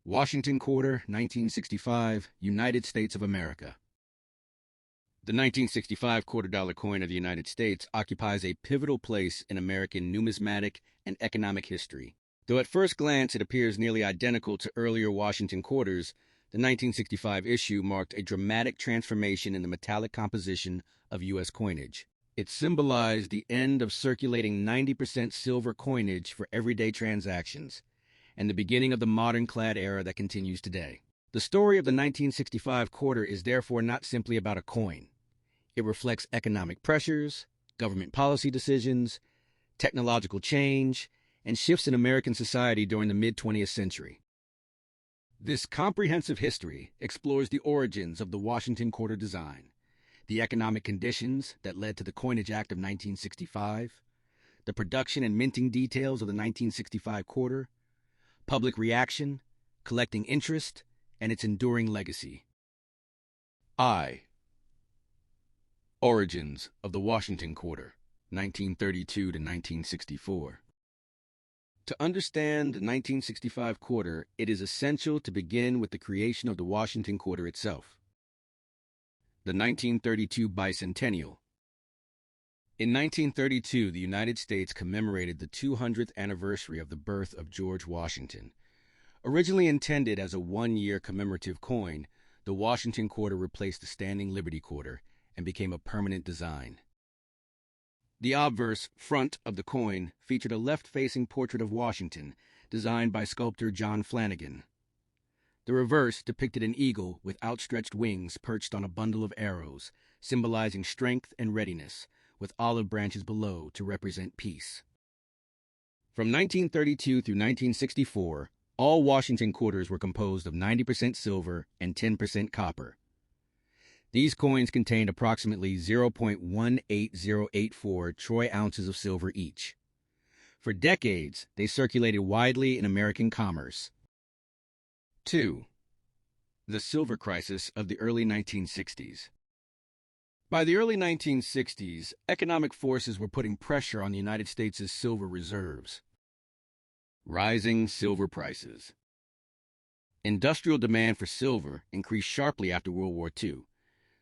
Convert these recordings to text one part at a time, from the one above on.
Washington Quarter, 1965, United States of America. The 1965 quarter-dollar coin of the United States occupies a pivotal place in American numismatic and economic history. Though at first glance it appears nearly identical to earlier Washington quarters, the 1965 issue marked a dramatic transformation in the metallic composition of U.S. coinage. It symbolized the end of circulating 90% silver coinage for everyday transactions, and the beginning of the modern clad era that continues today. The story of the 1965 quarter is therefore not simply about a coin. It reflects economic pressures, government policy decisions, technological change, and shifts in American society during the mid-20th century. This comprehensive history explores the origins of the Washington quarter design, the economic conditions that led to the Coinage Act of 1965, the production and minting details of the 1965 quarter, public reaction, collecting interest, and its enduring legacy. Origins of the Washington Quarter, 1932 to 1964. To understand the 1965 quarter, it is essential to begin with the creation of the Washington Quarter itself. The 1932 Bicentennial. In 1932, the United States commemorated the 200th anniversary of the birth of George Washington. Originally intended as a one-year commemorative coin, the Washington Quarter replaced the standing Liberty Quarter and became a permanent design. The obverse front of the coin featured a left-facing portrait of Washington, designed by sculptor John Flanagan. The reverse depicted an eagle with outstretched wings perched on a bundle of arrows, symbolizing strength and readiness, with olive branches below to represent peace. From 1932 through 1964, all Washington quarters were composed of 90% silver and 10% copper. These coins contained approximately 0.18084 troy ounces of silver each. For decades, they circulated widely in American commerce. 2. The silver crisis of the early 1960s. By the early 1960s, economic forces were putting pressure on the United States' silver reserves. Rising silver prices. Industrial demand for silver increased sharply after World War II.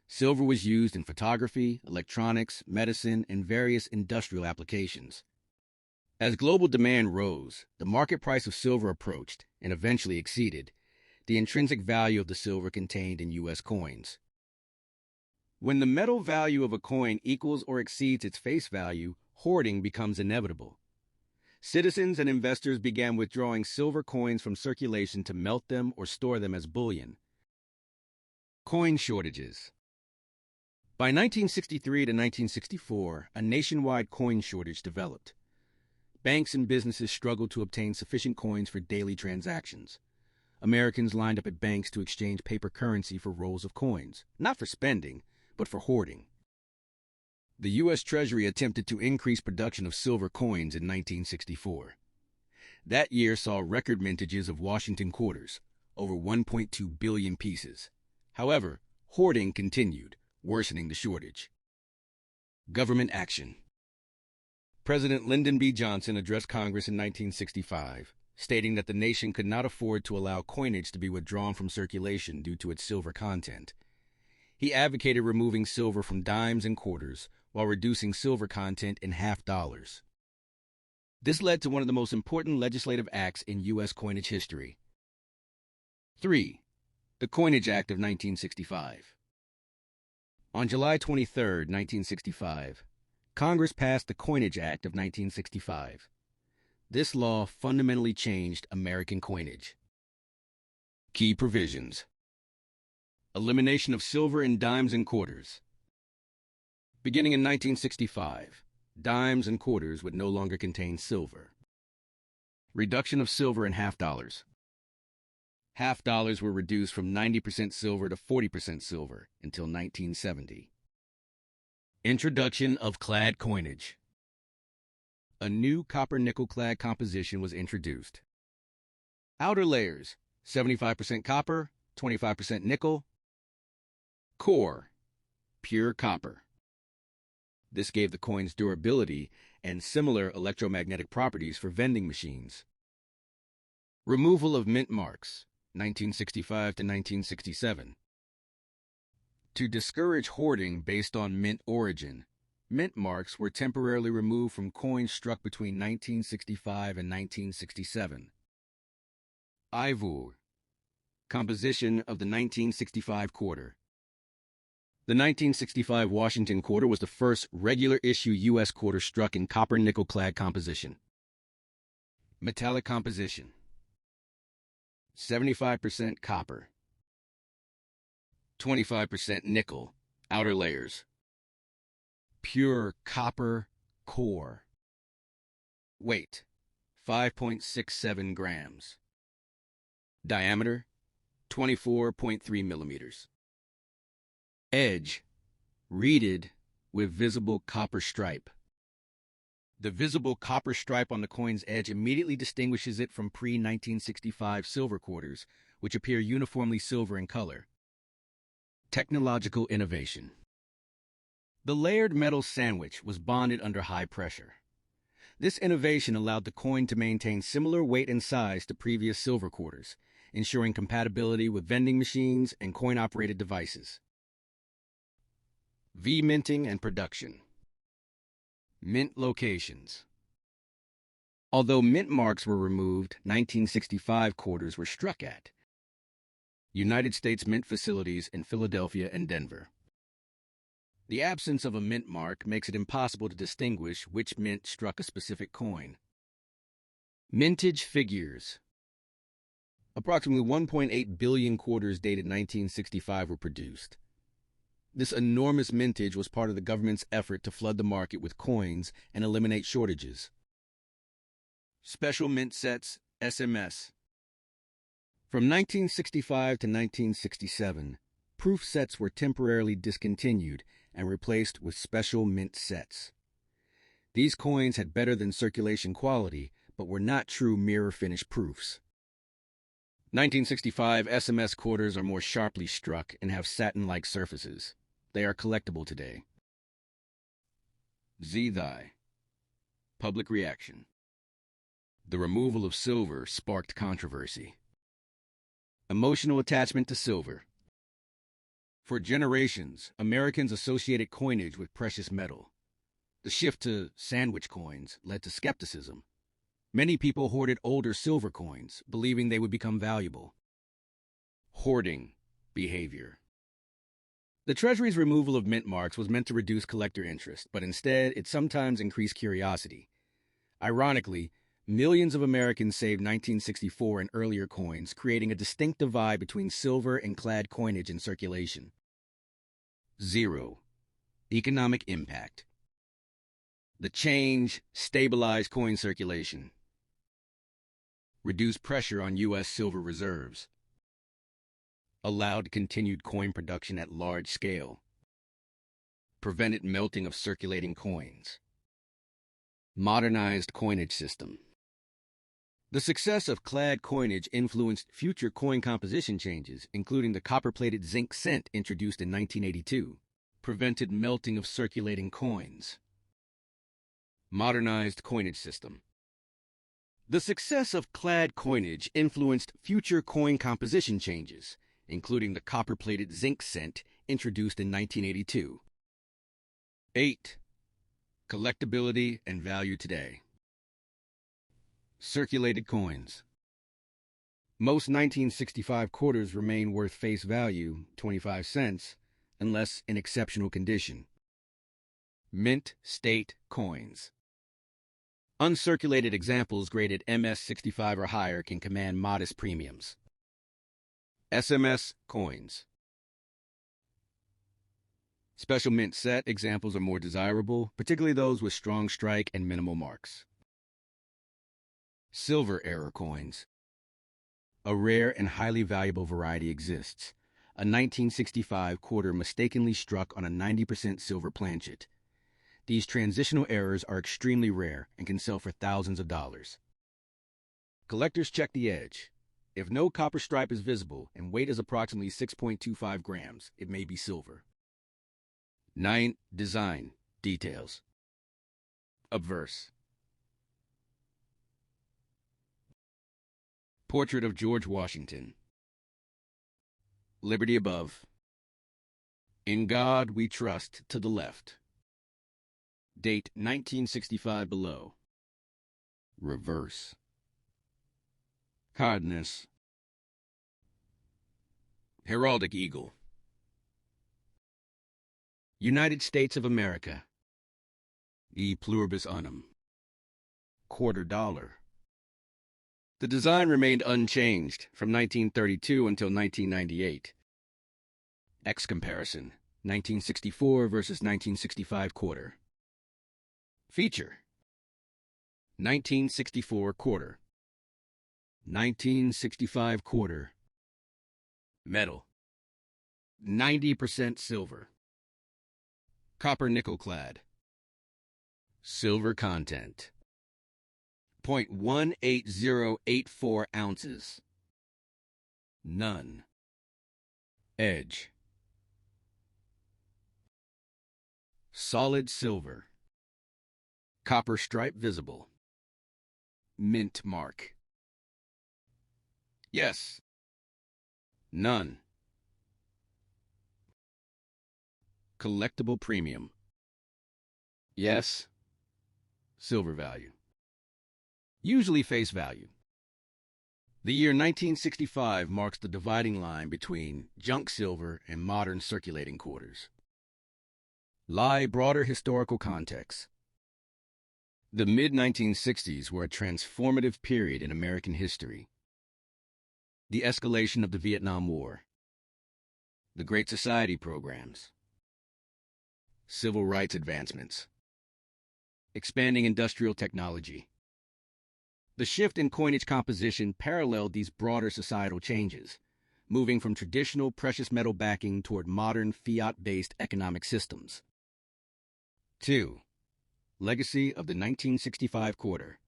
Silver was used in photography, electronics, medicine, and various industrial applications. As global demand rose, the market price of silver approached, and eventually exceeded, the intrinsic value of the silver contained in U.S. coins. When the metal value of a coin equals or exceeds its face value, hoarding becomes inevitable. Citizens and investors began withdrawing silver coins from circulation to melt them or store them as bullion. Coin shortages. By 1963 to 1964, a nationwide coin shortage developed. Banks and businesses struggled to obtain sufficient coins for daily transactions. Americans lined up at banks to exchange paper currency for rolls of coins, not for spending, but for hoarding. The U.S. Treasury attempted to increase production of silver coins in 1964. That year saw record mintages of Washington quarters, over 1.2 billion pieces. However, hoarding continued, worsening the shortage. Government action. President Lyndon B. Johnson addressed Congress in 1965, stating that the nation could not afford to allow coinage to be withdrawn from circulation due to its silver content. He advocated removing silver from dimes and quarters while reducing silver content in half dollars. This led to one of the most important legislative acts in U.S. coinage history. 3. The Coinage Act of 1965. On July 23, 1965, Congress passed the Coinage Act of 1965. This law fundamentally changed American coinage. Key provisions. Elimination of silver in dimes and quarters. Beginning in 1965, dimes and quarters would no longer contain silver. Reduction of silver in half dollars. Half dollars were reduced from 90% silver to 40% silver until 1970. Introduction of clad coinage. A new copper-nickel clad composition was introduced. Outer layers, 75% copper, 25% nickel. Core, pure copper. This gave the coins durability and similar electromagnetic properties for vending machines. Removal of mint marks. 1965 to 1967. To discourage hoarding based on mint origin, mint marks were temporarily removed from coins struck between 1965 and 1967. Ivor, composition of the 1965 quarter. The 1965 Washington quarter was the first regular-issue U.S. quarter struck in copper-nickel-clad composition. Metallic composition: 75% copper, 25% nickel, outer layers. Pure copper core. Weight: 5.67 grams. Diameter: 24.3 millimeters. Edge: reeded with visible copper stripe. The visible copper stripe on the coin's edge immediately distinguishes it from pre-1965 silver quarters, which appear uniformly silver in color. Technological innovation. The layered metal sandwich was bonded under high pressure. This innovation allowed the coin to maintain similar weight and size to previous silver quarters, ensuring compatibility with vending machines and coin-operated devices. V-minting and production. Mint locations. Although mint marks were removed, 1965 quarters were struck at United States Mint facilities in Philadelphia and Denver. The absence of a mint mark makes it impossible to distinguish which mint struck a specific coin. Mintage figures. Approximately 1.8 billion quarters dated 1965 were produced. This enormous mintage was part of the government's effort to flood the market with coins and eliminate shortages. Special mint sets, SMS. From 1965 to 1967, proof sets were temporarily discontinued and replaced with special mint sets. These coins had better than circulation quality, but were not true mirror finish proofs. 1965 SMS quarters are more sharply struck and have satin-like surfaces. They are collectible today. Zethai. Public reaction. The removal of silver sparked controversy. Emotional attachment to silver. For generations, Americans associated coinage with precious metal. The shift to sandwich coins led to skepticism. Many people hoarded older silver coins, believing they would become valuable. Hoarding behavior. The Treasury's removal of mint marks was meant to reduce collector interest, but instead it sometimes increased curiosity. Ironically, millions of Americans saved 1964 and earlier coins, creating a distinct divide between silver and clad coinage in circulation. 0. Economic impact. The change stabilized coin circulation, reduced pressure on U.S. silver reserves, allowed continued coin production at large scale, prevented melting of circulating coins, modernized coinage system. The success of clad coinage influenced future coin composition changes, including the copper-plated zinc cent introduced in 1982, prevented melting of circulating coins. Modernized coinage system. The success of clad coinage influenced future coin composition changes, including the copper-plated zinc cent introduced in 1982. 8. Collectability and value today. Circulated coins. Most 1965 quarters remain worth face value, 25 cents, unless in exceptional condition. Mint state coins. Uncirculated examples graded MS-65 or higher can command modest premiums. SMS coins. Special mint set examples are more desirable, particularly those with strong strike and minimal marks. Silver era coins. A rare and highly valuable variety exists. A 1965 quarter mistakenly struck on a 90% silver planchet. These transitional errors are extremely rare and can sell for thousands of dollars. Collectors check the edge. If no copper stripe is visible and weight is approximately 6.25 grams, it may be silver. 9. Design details. Obverse. Portrait of George Washington. Liberty above. In God we trust to the left. Date 1965 below. Reverse. Hardness. Heraldic eagle. United States of America. E pluribus unum. $quarter. The design remained unchanged from 1932 until 1998. X comparison, 1964 versus 1965 quarter. Feature: 1964 quarter. 1965 quarter. Metal: 90% silver. Copper nickel clad. Silver content: 0.18084 ounces. None. Edge: solid silver. Copper stripe visible. Mint mark: yes. None. Collectible premium: yes. Silver value: usually face value. The year 1965 marks the dividing line between junk silver and modern circulating quarters. Lie broader historical context. The mid-1960s were a transformative period in American history. The escalation of the Vietnam War, the Great Society programs, civil rights advancements, expanding industrial technology. The shift in coinage composition paralleled these broader societal changes, moving from traditional precious metal backing toward modern fiat-based economic systems. 2. Legacy of the 1965 quarter.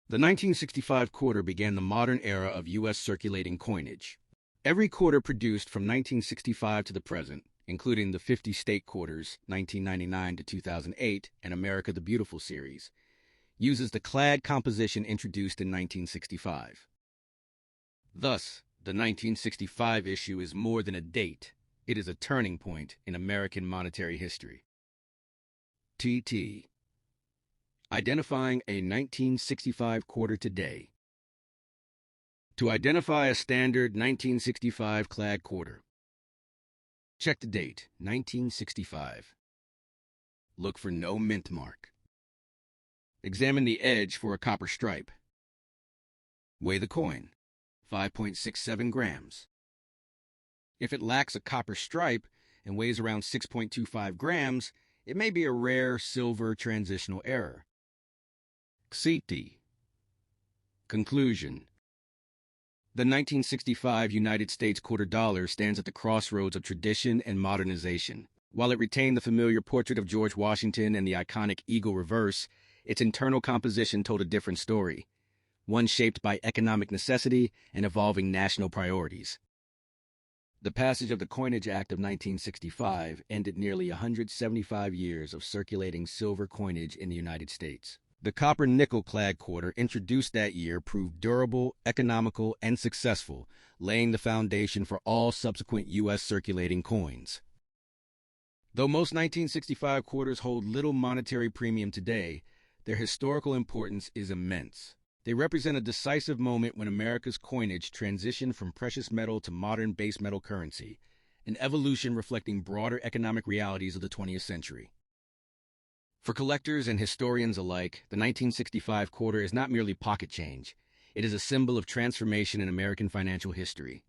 The 1965 quarter began the modern era of U.S. circulating coinage. Every quarter produced from 1965 to the present, including the 50 state quarters 1999 to 2008 and America the Beautiful series, uses the clad composition introduced in 1965. Thus, the 1965 issue is more than a date. It is a turning point in American monetary history. TT. Identifying a 1965 quarter today. To identify a standard 1965 clad quarter, check the date, 1965. Look for no mint mark. Examine the edge for a copper stripe. Weigh the coin, 5.67 grams. If it lacks a copper stripe and weighs around 6.25 grams, it may be a rare silver transitional error. XT. Conclusion. The 1965 United States quarter dollar stands at the crossroads of tradition and modernization. While it retained the familiar portrait of George Washington and the iconic eagle reverse, its internal composition told a different story, one shaped by economic necessity and evolving national priorities. The passage of the Coinage Act of 1965 ended nearly 175 years of circulating silver coinage in the United States. The copper nickel-clad quarter introduced that year proved durable, economical, and successful, laying the foundation for all subsequent U.S. circulating coins. Though most 1965 quarters hold little monetary premium today, their historical importance is immense. They represent a decisive moment when America's coinage transitioned from precious metal to modern base metal currency, an evolution reflecting broader economic realities of the 20th century. For collectors and historians alike, the 1965 quarter is not merely pocket change. It is a symbol of transformation in American financial history.